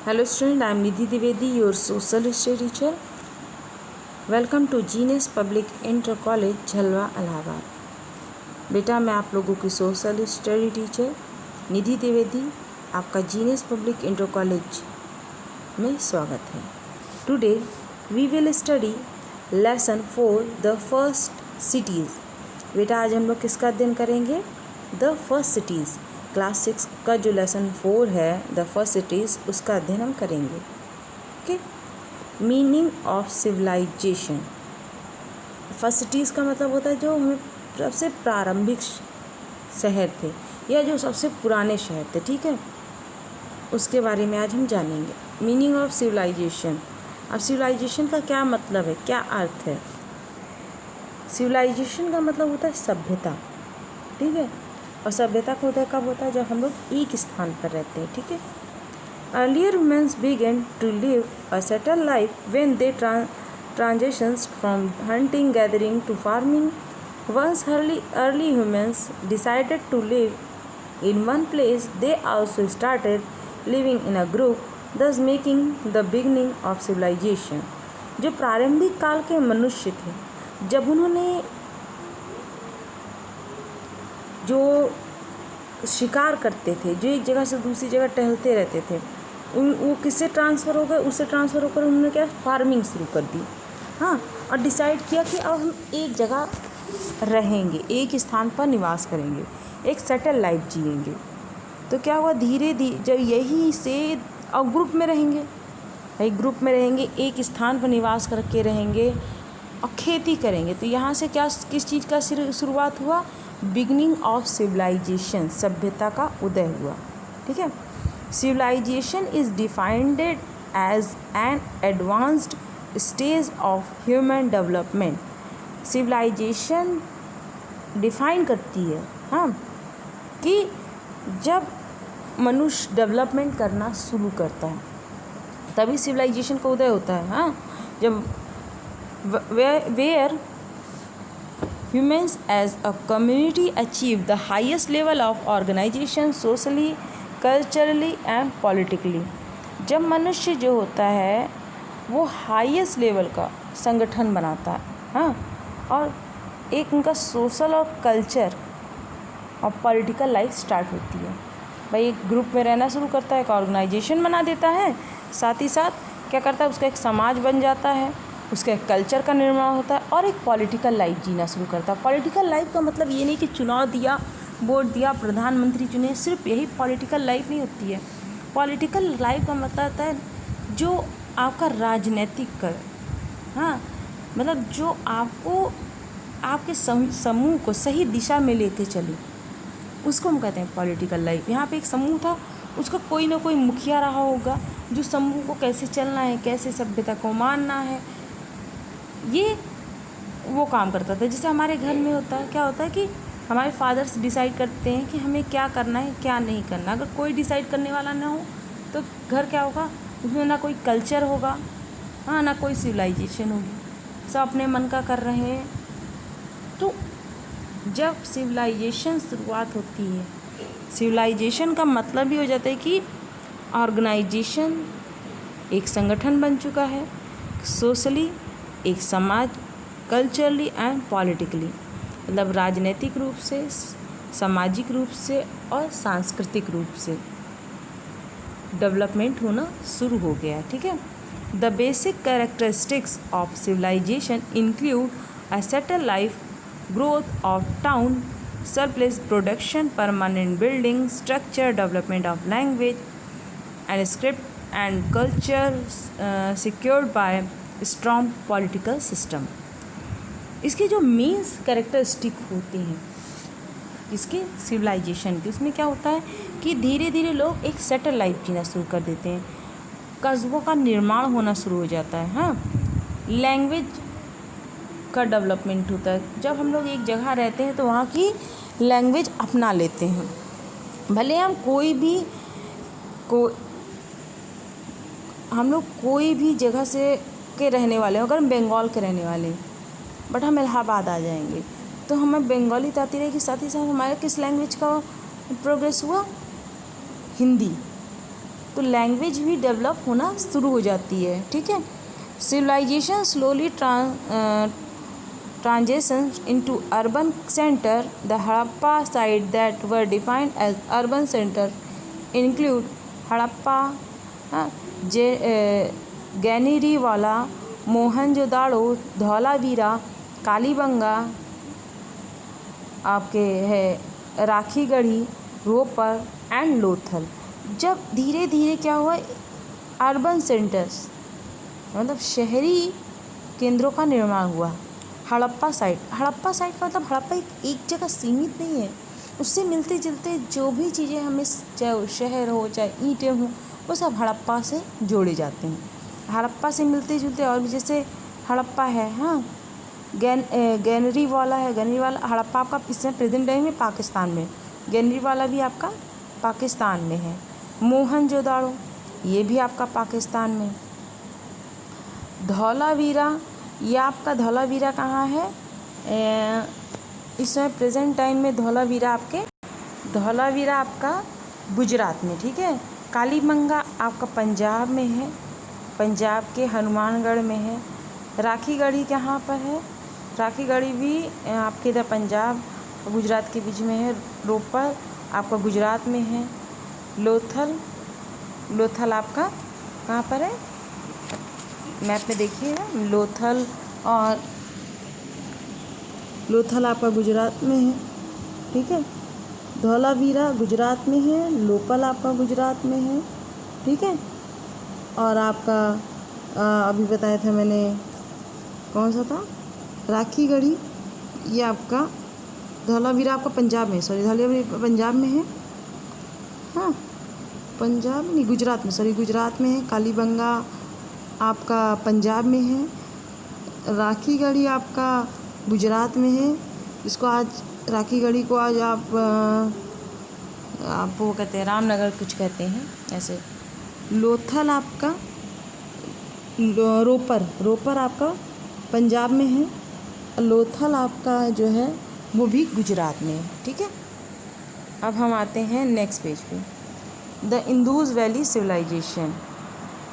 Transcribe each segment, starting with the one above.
Hello student, I am Nidhi Dwivedi, your social history teacher. Welcome to genius public inter college Jhalwa Allahabad. बेटा मैं आप लोगों की social study teacher Nidhi Dwivedi आपका genius public inter college में स्वागत है। Today we will study lesson 4 the first cities. बेटा आज हम लोग किसका अध्ययन करेंगे? The first cities. क्लास 6 का जो लेसन 4 है द फर्स्ट सिटीज़, उसका अध्ययन हम करेंगे। Okay, meaning of civilization. First cities का मतलब होता है जो हमें सबसे प्रारंभिक शहर थे या जो सबसे पुराने शहर थे, ठीक है, उसके बारे में आज हम जानेंगे। Meaning of civilization. अब सिविलाइजेशन का क्या मतलब है, क्या अर्थ है? सिविलाइजेशन का मतलब होता है सभ्यता, ठीक है, और सभ्यता का उदय कब होता है? जब हम लोग एक स्थान पर रहते हैं, ठीक है। Earlier humans began to live a settled life when they transitioned from hunting gathering to farming. Once early humans decided to live in one place, they also started living in a group, thus making the beginning of civilization. जो प्रारंभिक काल के मनुष्य थे, जब उन्होंने जो शिकार करते थे, जो एक जगह से दूसरी जगह टहलते रहते थे, वो किससे ट्रांसफ़र हो गए? उससे ट्रांसफ़र होकर उन्होंने क्या फार्मिंग शुरू कर दी। हाँ, और डिसाइड किया कि अब हम एक जगह रहेंगे, एक स्थान पर निवास करेंगे, एक सेटल लाइफ जिएंगे। तो क्या हुआ, धीरे धीरे जब यही से अब ग्रुप में रहेंगे, एक ग्रुप में रहेंगे, एक स्थान पर निवास करके रहेंगे और खेती करेंगे, तो यहाँ से क्या किस चीज़ का शुरुआत हुआ? बिगनिंग ऑफ सिविलाइजेशन, सभ्यता का उदय हुआ, ठीक है। Civilization is defined as an advanced stage of human development. Civilization define करती है, हाँ, कि जब मनुष्य डेवलपमेंट करना शुरू करता है तभी सिविलाइजेशन का उदय होता है। हाँ, जब where humans as a community achieve the highest level of organization socially, culturally and politically. जब मनुष्य जो होता है वो हाईएस्ट लेवल का संगठन बनाता है, हाँ, और एक उनका सोशल और कल्चर और पॉलिटिकल लाइफ स्टार्ट होती है। भाई एक ग्रुप में रहना शुरू करता है, एक ऑर्गेनाइजेशन बना देता है, साथ ही साथ क्या करता है, उसका एक समाज बन जाता है, उसका एक कल्चर का निर्माण होता है और एक पॉलिटिकल लाइफ जीना शुरू करता है। पॉलिटिकल लाइफ का मतलब ये नहीं कि चुनाव दिया, वोट दिया, प्रधानमंत्री चुने, सिर्फ यही पॉलिटिकल लाइफ नहीं होती है। पॉलिटिकल लाइफ का मतलब होता है जो आपका राजनीतिक कर, हाँ, मतलब जो आपको आपके समूह को सही दिशा में लेके चले, उसको हम कहते हैं पॉलिटिकल लाइफ। यहाँ पे एक समूह था, उसका कोई ना कोई मुखिया रहा होगा जो समूह को कैसे चलना है, कैसे सभ्यता को मानना है, ये वो काम करता था। जैसे हमारे घर में होता है, क्या होता है कि हमारे फादर्स डिसाइड करते हैं कि हमें क्या करना है, क्या नहीं करना। अगर कोई डिसाइड करने वाला ना हो तो घर क्या होगा, उसमें ना कोई कल्चर होगा, हाँ, ना कोई सिविलाइजेशन होगी, सब अपने मन का कर रहे हैं। तो जब सिविलाइजेशन शुरुआत होती है, सिविलाइजेशन का मतलब भी हो जाता है कि ऑर्गेनाइजेशन एक संगठन बन चुका है, सोशली एक समाज, कल्चरली एंड पॉलिटिकली, मतलब राजनीतिक रूप से, सामाजिक रूप से और सांस्कृतिक रूप से डेवलपमेंट होना शुरू हो गया, ठीक है। The basic characteristics of civilization include a settle life, growth of town, surplus production, permanent building structure, development of language and script and culture secured by strong political system. इसके जो मेंस कैरेक्टरिस्टिक होते हैं इसके civilisation के, उसमें क्या होता है कि धीरे धीरे लोग एक सेटल लाइफ जीना शुरू कर देते हैं, कस्बों का निर्माण होना शुरू हो जाता है, हाँ, लैंग्वेज का डेवलपमेंट होता है। जब हम लोग एक जगह रहते हैं तो वहाँ की लैंग्वेज अपना लेते हैं, भले हम हम लोग कोई भी जगह से के रहने वाले हैं, अगर हम बंगाल के रहने वाले हैं बट हम इलाहाबाद आ जाएंगे तो हमें बंगाली तो आती रहेगी, साथ ही साथ हमारे किस लैंग्वेज का प्रोग्रेस हुआ? हिंदी, तो लैंग्वेज भी डेवलप होना शुरू हो जाती है, ठीक है। Civilization slowly transitions into urban center. The Harappa site that were defined as urban center include Harappa, Ganeriwala, Mohenjodaro, Dholavira, Kalibangan, आपके है राखीगढ़ी, रोपर एंड लोथल। जब धीरे धीरे क्या हुआ, अर्बन सेंटर्स मतलब शहरी केंद्रों का निर्माण हुआ। हड़प्पा साइट का मतलब हड़प्पा एक जगह सीमित नहीं है, उससे मिलते जुलते जो भी चीज़ें हमें, चाहे शहर हो चाहे ईंटें हों, वो सब हड़प्पा से जोड़े जाते हैं। हड़प्पा से मिलते जुलते और भी, जैसे हड़प्पा है, हाँ, गैनरीवाला है, गैनरीवाला हड़प्पा आपका इस समय प्रेजेंट टाइम में पाकिस्तान में, गैनरीवाला भी आपका पाकिस्तान में है। मोहनजोदाड़ो ये भी आपका पाकिस्तान में। धौलावीरा, ये आपका धौलावीरा कहाँ है, इस समय प्रेजेंट टाइम में धौलावीरा आपका गुजरात में, ठीक है। कालीबंगा आपका पंजाब में है, पंजाब के हनुमानगढ़ में है। राखीगढ़ी कहाँ पर है, राखीगढ़ी भी आपके इधर पंजाब गुजरात के बीच में है। रोपर आपका गुजरात में है। लोथल आपका कहाँ पर है, मैप में देखिएगा, लोथल आपका गुजरात में है, ठीक है। धौलावीरा गुजरात में है, लोपल आपका गुजरात में है, ठीक है। और आपका अभी बताया था मैंने, कौन सा था, राखीगढ़ी, ये आपका धौलावीरा आपका पंजाब में, सॉरी धौलावीरा पंजाब में है, हाँ पंजाब नहीं गुजरात में, सॉरी गुजरात में है। कालीबंगा आपका पंजाब में है। राखीगढ़ी आपका गुजरात में है, इसको आज राखीगढ़ी को आज आप वो कहते हैं रामनगर कुछ कहते हैं ऐसे। लोथल आपका रोपर आपका पंजाब में है। लोथल आपका जो है वो भी गुजरात में है, ठीक है। अब हम आते हैं नेक्स्ट पेज पे। The Indus valley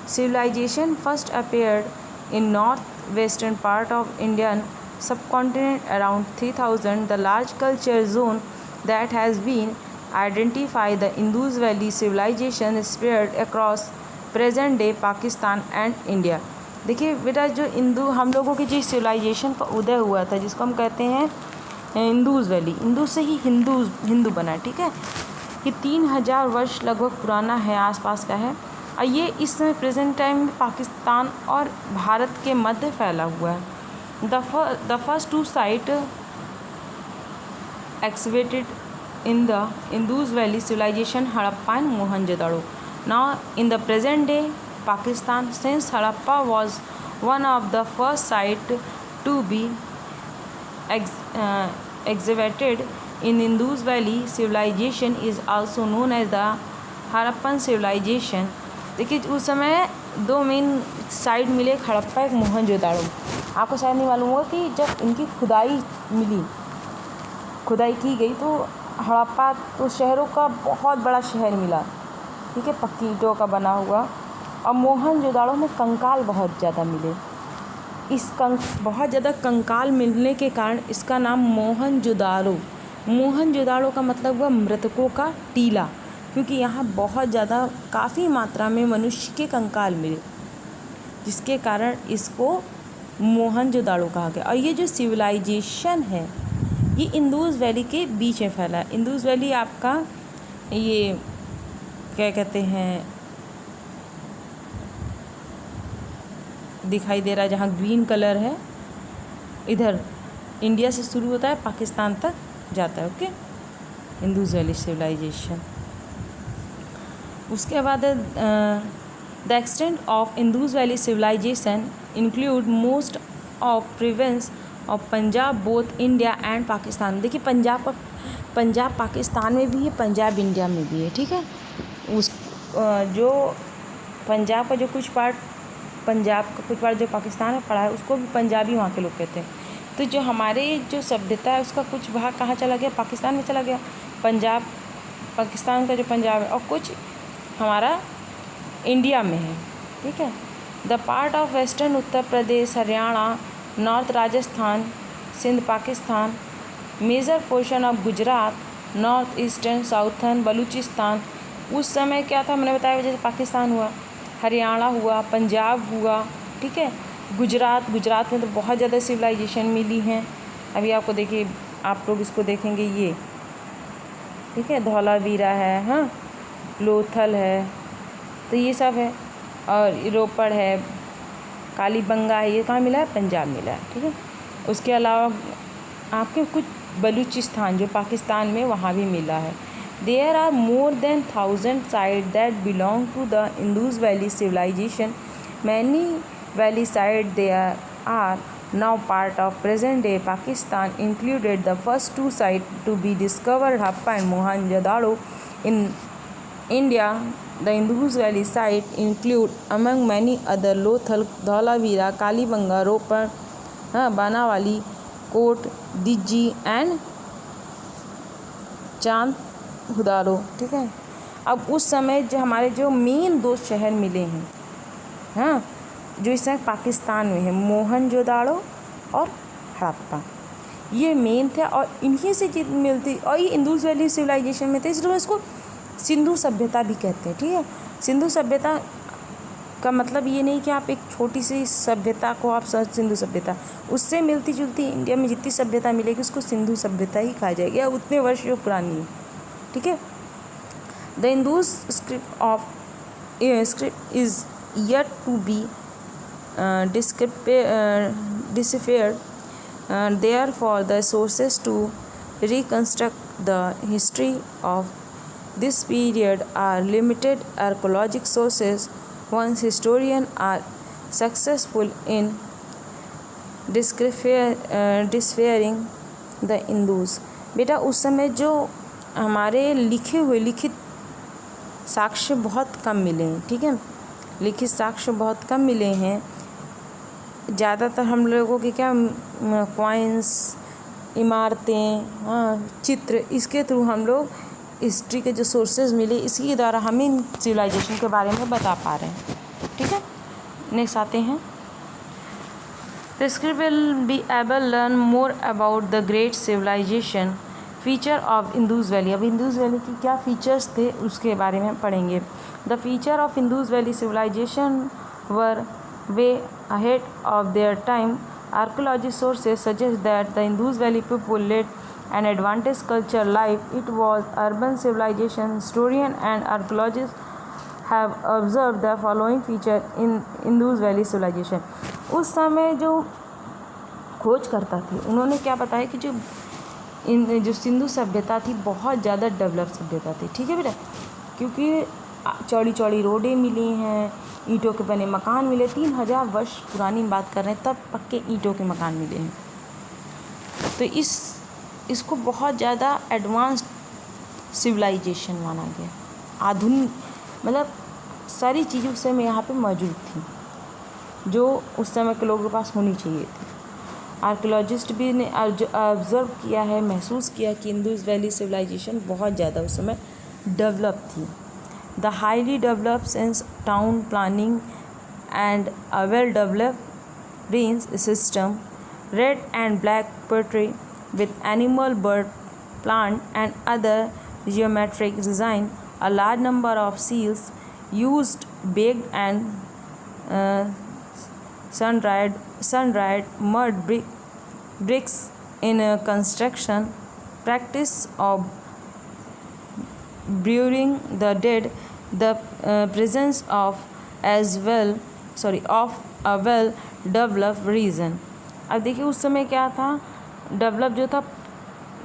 civilization first appeared in north-western part of Indian subcontinent around 3000. The large culture zone that has been identified, the Indus Valley civilization, spread across present day Pakistan and India. देखिए बेटा, जो हम लोगों की जो civilisation का उदय हुआ था, जिसको हम कहते हैं इंदूज़ वैली, इंदू से ही हिंदू बना, ठीक है। ये 3000 वर्ष लगभग पुराना है, आसपास का है। और ये इस समय प्रेजेंट टाइम में पाकिस्तान और भारत के मध्य फैला हुआ है। The first two site excavated in the Indus Valley civilization, Harappa and Mohenjo-daro. Now in the present day Pakistan, since Harappa was one of the first site to be excavated in Indus Valley, civilization is also known as the Harappan civilization. देखिए उस समय दो main site मिले, एक हड़प्पा एक मोहनजोदाड़ो। आपको शायद नहीं मालूम होगा कि जब इनकी खुदाई की गई तो हड़प्पा तो शहरों का बहुत बड़ा शहर मिला, ठीक है, पक्की ईंटों का बना हुआ। और मोहनजोदाड़ो में कंकाल बहुत ज़्यादा मिले। बहुत ज़्यादा कंकाल मिलने के कारण इसका नाम मोहनजोदाड़ो का मतलब हुआ मृतकों का टीला, क्योंकि यहाँ बहुत ज़्यादा काफ़ी मात्रा में मनुष्य के कंकाल मिले, जिसके कारण इसको मोहनजोदाड़ो कहा गया। और ये जो सिविलाइजेशन है ये इंदूज़ वैली के बीच में फैला है। इंदूज़ वैली आपका ये क्या कहते हैं, दिखाई दे रहा है जहाँ ग्रीन कलर है, इधर इंडिया से शुरू होता है पाकिस्तान तक जाता है, ओके, इंदूज़ वैली सिविलाइजेशन। उसके बाद the extent of Indus valley civilisation include most of province of Punjab both India and Pakistan. देखिए पंजाब पाकिस्तान में भी है, पंजाब इंडिया में भी है, ठीक है। जो पंजाब का जो कुछ पार्ट जो पाकिस्तान में पड़ा है उसको भी पंजाबी वहाँ के लोग कहते हैं। तो जो हमारे जो सभ्यता है उसका कुछ भाग कहाँ चला गया, पाकिस्तान में चला गया। पाकिस्तान का जो पंजाब है, और कुछ हमारा इंडिया में है, ठीक है। The part of western Uttar Pradesh, Haryana, north Rajasthan, Sindh Pakistan, major portion of Gujarat, north eastern southern Baluchistan. उस समय क्या था, मैंने बताया जैसे पाकिस्तान हुआ, हरियाणा हुआ, पंजाब हुआ, ठीक है। गुजरात में तो बहुत ज़्यादा सिविलाइजेशन मिली हैं। अभी आपको देखिए, आप लोग इसको देखेंगे ये, ठीक है, धौलावीरा है, हाँ, लोथल है, तो ये सब है। और रोपड़ है, कालीबंगा है, ये कहाँ मिला है, पंजाब मिला है, ठीक है। उसके अलावा आपके कुछ बलूचिस्तान जो पाकिस्तान में, वहाँ भी मिला है। There are more than 1000 site that belong to the Indus valley civilisation. Many valley site there are now part of present-day Pakistan, included the first two sites to be discovered, Harappa and Mohenjo-daro. In India, the Indus Valley site include, among many other, Lothal, Dhaulavira, Kalibanga, Ropar, Banawali, Kot, Diji and चांदहुदारो, ठीक है। अब उस समय जो हमारे जो main 2 शहर मिले हैं, हाँ, जो इस समय पाकिस्तान में है, मोहनजोदाड़ो और हड़प्पा, ये मेन थे। और इन्हीं से मिलती, और ये इंदुज़ वैली सिविलाइजेशन में थे, इसलिए इसको सिंधु सभ्यता भी कहते हैं, ठीक है। सिंधु सभ्यता का मतलब ये नहीं कि आप एक छोटी सी सभ्यता को आप सिंधु सभ्यता, उससे मिलती जुलती इंडिया में जितनी सभ्यता मिलेगी उसको सिंधु सभ्यता ही कहा जाएगी, या उतने वर्ष जो पुरानी है, ठीक है। The Indus script is yet to be deciphered. Therefore, the sources to reconstruct the history of this period are limited. Archaeological sources, once historians are successful in deciphering the Indus. बेटा उस समय जो हमारे लिखित साक्ष्य बहुत कम मिले हैं, ठीक है, लिखित साक्ष्य बहुत कम मिले हैं। ज़्यादातर हम लोगों की क्या, कॉइन्स, इमारतें, हाँ, चित्र, इसके थ्रू हम लोग हिस्ट्री के जो सोर्सेज मिले, इसके द्वारा हम इन सिविलाइजेशन के बारे में बता पा रहे हैं, ठीक है। नेक्स्ट आते हैं, the script will be able learn more about the great civilisation feature of Indus valley. अब इंदुज़ वैली की क्या फीचर्स थे उसके बारे में पढ़ेंगे। The feature of Indus valley civilisation were way ahead of their time. Archaeology sources suggest that the Indus valley people led an advantage culture life. It was urban civilisation. Historian and archaeologist have observe the following feature in Indus valley civilisation. उस समय जो खोज करता थे उन्होंने क्या बताया कि जो सिंधु सभ्यता थी बहुत ज़्यादा डेवलप सभ्यता थी, ठीक है बेटा, क्योंकि चौड़ी चौड़ी रोडें मिली हैं, ईंटों के बने मकान मिले, 3000 वर्ष पुरानी बात कर रहे हैं, तब पक्के ईंटों के मकान मिले हैं। तो इसको बहुत ज़्यादा एडवांस्ड सिविलाइजेशन माना गया, आधुनिक, मतलब सारी चीज़ें उस समय यहाँ पे मौजूद थी जो उस समय के लोगों के पास होनी चाहिए थी। आर्कियोलॉजिस्ट भी ने ऑब्ज़र्व किया है, महसूस किया कि इंदुज़ वैली सिविलाइजेशन बहुत ज़्यादा उस समय डेवलप थी। The highly develop sense town planning and a well developed range system, red and black pottery with animal, bird, plant and other geometric design, a large number of seals used, baked and sun-dried mud bricks in construction, practice of burying the dead, the presence of a well-developed region। अब देखिए उस समय क्या था, develop जो था,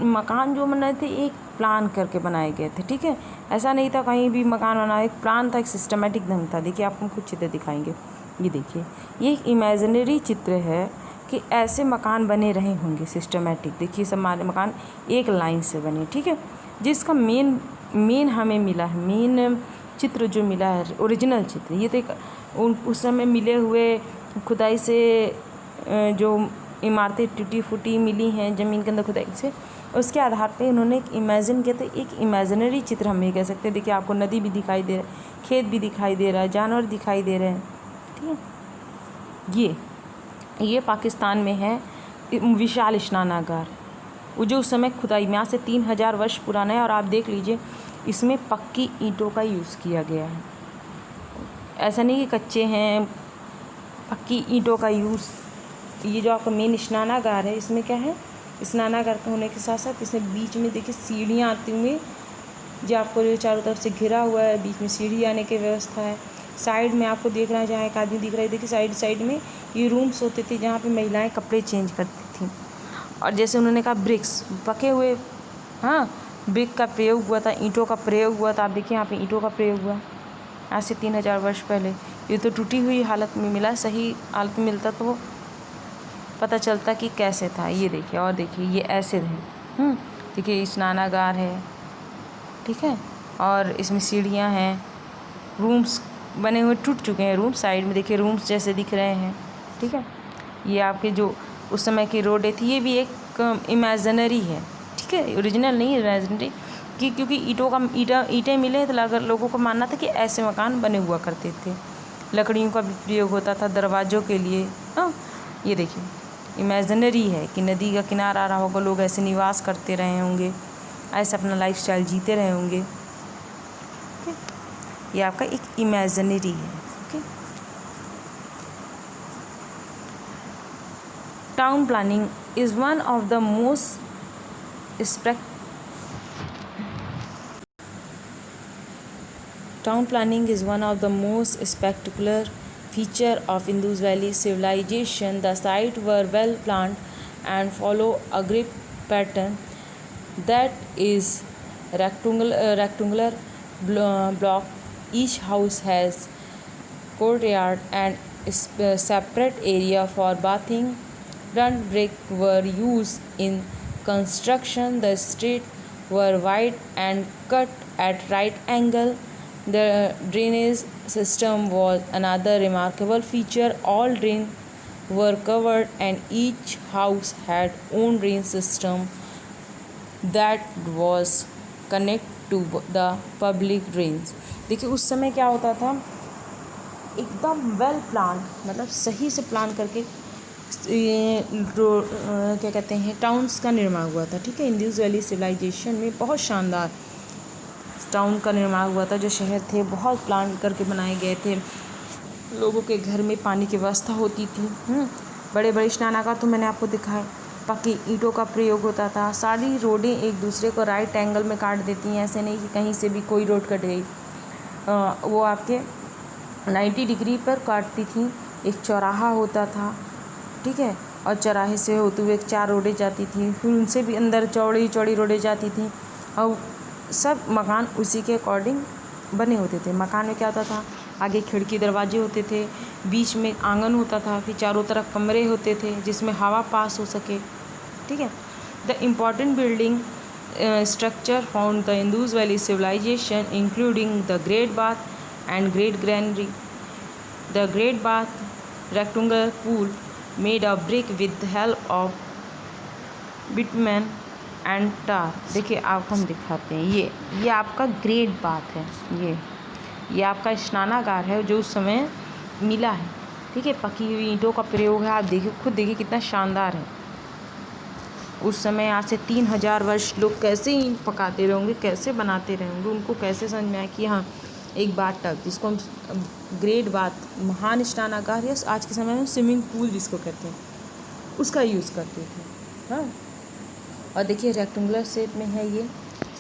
मकान जो बन रहे थे एक प्लान करके बनाए गए थे, ठीक है, ऐसा नहीं था कहीं भी मकान बना, एक प्लान था, एक सिस्टमेटिक ढंग था। देखिए आपको कुछ चित्र दिखाएंगे, ये देखिए, ये एक इमेजिनरी चित्र है कि ऐसे मकान बने रहे होंगे सिस्टमेटिक। देखिए सब हमारे मकान एक लाइन से बने, ठीक है, जिसका मेन हमें मिला है, मेन चित्र जो मिला है, ओरिजिनल चित्र, ये तो एक उस समय मिले हुए खुदाई से जो इमारतें टूटी फूटी मिली हैं ज़मीन के अंदर खुदाई से, उसके आधार पे उन्होंने एक इमेजिन किया, तो एक इमेजिनरी चित्र हम ये कह सकते हैं। देखिए आपको नदी भी दिखाई दे रहा है, खेत भी दिखाई दे रहा है, जानवर दिखाई दे रहे हैं, ठीक है। ये पाकिस्तान में है विशाल स्नानागार, वो जो उस समय खुदाई में, आज से 3000 वर्ष पुराना है। और आप देख लीजिए इसमें पक्की ईंटों का यूज़ किया गया है, ऐसा नहीं कि कच्चे हैं, पक्की ईंटों का यूज़। ये जो आपका मेन स्नानागार है, इसमें क्या है, स्नानागार का होने के साथ साथ इसमें बीच में देखिए सीढ़ियाँ आती हुई, जो आपको जो चारों तरफ से घिरा हुआ है, बीच में सीढ़ी आने की व्यवस्था है। साइड में आपको देख रहा है, जहाँ एक आदमी दिख रहा है, देखिए साइड में ये रूम्स होते थे जहाँ पे महिलाएं कपड़े चेंज करती थीं। और जैसे उन्होंने कहा ब्रिक्स, पके हुए, हाँ, ब्रिक का प्रयोग हुआ था, ईंटों का प्रयोग हुआ था। आप देखिए यहाँ पे ईंटों का प्रयोग हुआ आज से 3000 वर्ष पहले। ये तो टूटी हुई हालत में मिला, सही हालत में मिलता तो पता चलता कि कैसे था। ये देखिए, और देखिए ये ऐसे है, देखिए स्नानागार है, ठीक है, और इसमें सीढ़ियाँ हैं, रूम्स बने हुए टूट चुके हैं रूम, साइड में देखिए रूम्स जैसे दिख रहे हैं, ठीक है। ये आपके जो उस समय की रोडें थी, ये भी एक इमेजिनरी है, ठीक है, ओरिजिनल नहीं है, इमेजिनरी कि क्योंकि ईंटें मिले तो लोगों को मानना था कि ऐसे मकान बने हुआ करते थे। लकड़ियों का भी प्रयोग होता था दरवाज़ों के लिए। हाँ, ये देखिए इमेजिनरी है कि नदी का किनारा आ रहा होगा, लोग ऐसे निवास करते रहे होंगे, ऐसे अपना लाइफस्टाइल जीते रहे होंगे। ये आपका एक इमेजिनरी है, okay. Town planning is one of the most Town planning is one of the most spectacular feature of Indus Valley civilization. The sites were well planned and follow a grid pattern that is rectangular block. Each house has courtyard and separate area for bathing. Front brick were used in construction. The streets were wide and cut at right angle. The drainage system was another remarkable feature. All drains were covered and each house had own drain system that was connected to the public drains. देखिए उस समय क्या होता था, एकदम well plan, मतलब सही से प्लान करके क्या कहते हैं टाउन्स का निर्माण हुआ था, ठीक है। इंडस वैली सिविलाइजेशन में बहुत शानदार टाउन का निर्माण हुआ था। जो शहर थे बहुत प्लान करके बनाए गए थे, लोगों के घर में पानी की व्यवस्था होती थी। बड़े बड़े स्नानागार तो मैंने आपको दिखाए, पक्की ईंटों का प्रयोग होता था। सारी रोडें एक दूसरे को राइट एंगल में काट देती हैं, ऐसे नहीं कि कहीं से भी कोई रोड कट गई, वो आपके 90 डिग्री पर काटती थी। एक चौराहा होता था, ठीक है, और चौराहे से होते हुए 4 रोडें जाती थी, फिर उनसे भी अंदर चौड़ी चौड़ी रोडें जाती थी, और सब मकान उसी के अकॉर्डिंग बने होते थे। मकान में क्या होता था, आगे खिड़की दरवाजे होते थे, बीच में आंगन होता था, फिर चारों तरफ कमरे होते थे जिसमें हवा पास हो सके, ठीक है। The important building structure found the Indus Valley civilization, including the Great Bath and Great Granary. The Great Bath, rectangular pool made of brick with the help of bitumen and tar. देखिए आपको हम दिखाते हैं, ये आपका great bath है, ये आपका स्नानागार है जो उस समय मिला है, ठीक है। पकी हुई ईंटों का प्रयोग है, आप देखिए खुद देखिए कितना शानदार है। उस समय आज से 3000 वर्ष लोग कैसे ही पकाते रहेंगे, कैसे बनाते रहेंगे, उनको कैसे समझ में आया कि हाँ एक बाथ टब, जिसको हम ग्रेट बाथ, महान स्नानागार, या आज के समय में स्विमिंग पूल जिसको कहते हैं, उसका यूज़ करते थे। हाँ, और देखिए रेक्टेंगुलर शेप में है ये,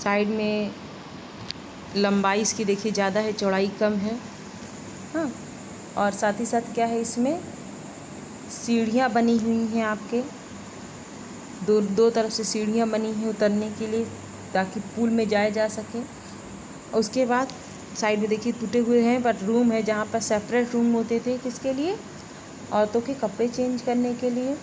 साइड में लंबाई इसकी देखिए ज़्यादा है, चौड़ाई कम है। हाँ, और साथ ही साथ क्या है, इसमें सीढ़ियाँ बनी हुई हैं, आपके दो तरफ से सीढ़ियाँ बनी हैं उतरने के लिए, ताकि पूल में जाया जा सके। उसके बाद साइड में देखिए टूटे हुए हैं, बट रूम है जहाँ पर सेपरेट रूम होते थे, किसके लिए, औरतों के कपड़े चेंज करने के लिए।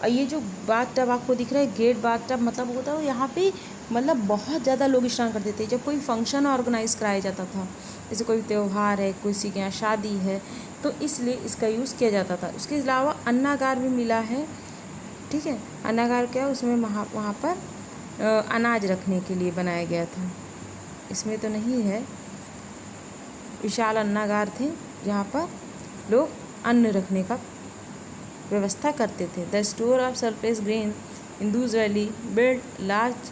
और ये जो बाथ टब आपको दिख रहा है, ग्रेट बाथ टब, मतलब होता है यहाँ पे मतलब बहुत ज़्यादा लोग स्नान करते थे। जब कोई फंक्शन ऑर्गेनाइज कराया जाता था, जैसे कोई त्यौहार है, किसी के यहाँ शादी है, तो इसलिए इसका यूज़ किया जाता था। उसके अलावा अन्नागार भी मिला है, ठीक है। अन्नागार क्या है, उसमें वहाँ पर अनाज रखने के लिए बनाया गया था। इसमें तो नहीं है। विशाल अन्नागार थे जहाँ पर लोग अन्न रखने का व्यवस्था करते थे। The store of surplus grain in Dooj valley build large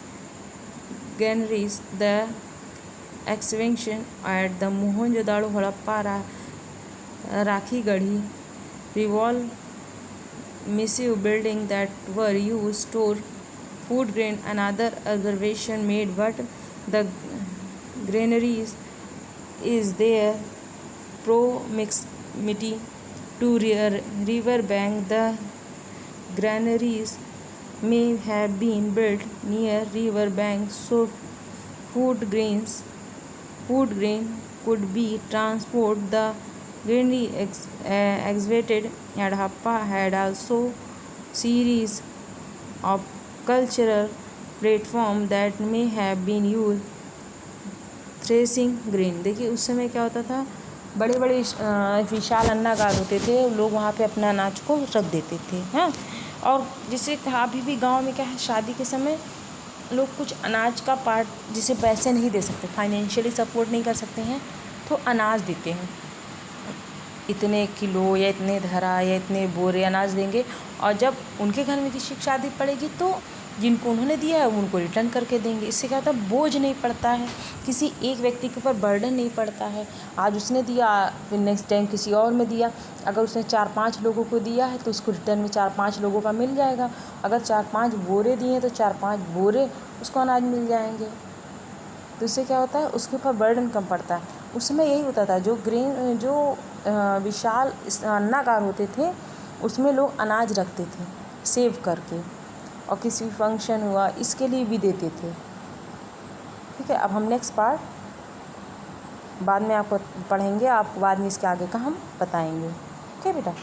granaries. The excavation at the Mohenjo-daro Harappa Rakhi-Gadi revolved massive buildings that were used to store food grain and other observation made, but the granaries is their proximity to river bank. The granaries may have been built near river banks so food grain could be transported. The granary excavated at Harappa had also series of cultural platforms that may have been used threshing grain. देखिए उस समय क्या होता था, बड़े बड़े विशाल अन्नागार होते थे, लोग वहाँ पे अपना अनाज को रख देते थे। हाँ, और जैसे अभी भी गांव में क्या है, शादी के समय लोग कुछ अनाज का पार्ट, जिसे पैसे नहीं दे सकते, फाइनेंशियली सपोर्ट नहीं कर सकते हैं, तो अनाज देते हैं। इतने किलो या इतने धरा या इतने बोरे अनाज देंगे, और जब उनके घर में किसी की शादी पड़ेगी तो जिनको उन्होंने दिया है उनको रिटर्न करके देंगे। इससे क्या होता है, बोझ नहीं पड़ता है, किसी एक व्यक्ति के ऊपर बर्डन नहीं पड़ता है। आज उसने दिया, फिर नेक्स्ट टाइम किसी और में दिया। अगर उसने 4-5 लोगों को दिया है तो उसको रिटर्न में 4-5 लोगों का मिल जाएगा। अगर 4-5 बोरे दिए तो 4-5 बोरे उसको अनाज मिल जाएंगे। तो इससे क्या होता है, उसके ऊपर बर्डन कम पड़ता है। उस समय यही होता था, जो विशाल अन्नागार होते थे उसमें लोग अनाज रखते थे सेव करके, और किसी फंक्शन हुआ इसके लिए भी देते थे। ठीक है, अब हम नेक्स्ट पार्ट बाद में आपको पढ़ेंगे, आपको बाद में इसके आगे का हम बताएंगे। ओके बेटा।